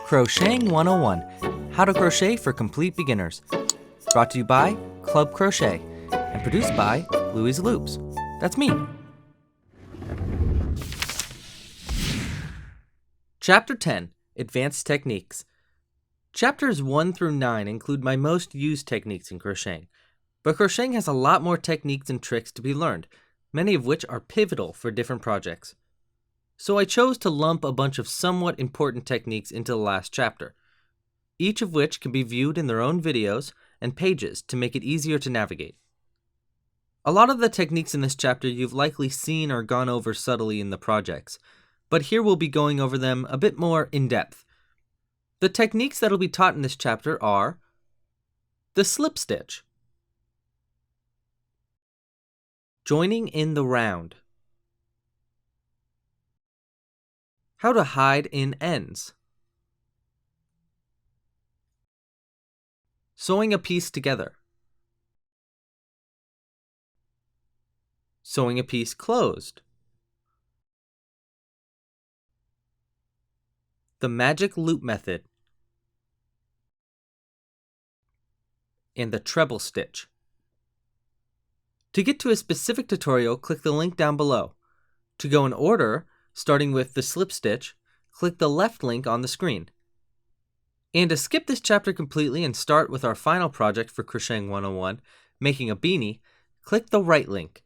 Crocheting 101, How to Crochet for Complete Beginners. Brought to you by Club Crochet and produced by Louie's Loops. That's me. Chapter 10, Advanced Techniques. Chapters 1 through 9 include my most used techniques in crocheting, but crocheting has a lot more techniques and tricks to be learned, many of which are pivotal for different projects. So I chose to lump a bunch of somewhat important techniques into the last chapter, each of which can be viewed in their own videos and pages to make it easier to navigate. A lot of the techniques in this chapter you've likely seen or gone over subtly in the projects, but here we'll be going over them a bit more in depth. The techniques that will be taught in this chapter are the slip stitch, joining in the round, how to hide in ends, sewing a piece together, sewing a piece closed, the magic loop method, and the treble stitch. To get to a specific tutorial, click the link down below. To go in order, starting with the slip stitch, click the left link on the screen. And to skip this chapter completely and start with our final project for Crocheting 101, making a beanie, click the right link.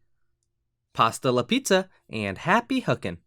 Pasta la pizza and happy hooking!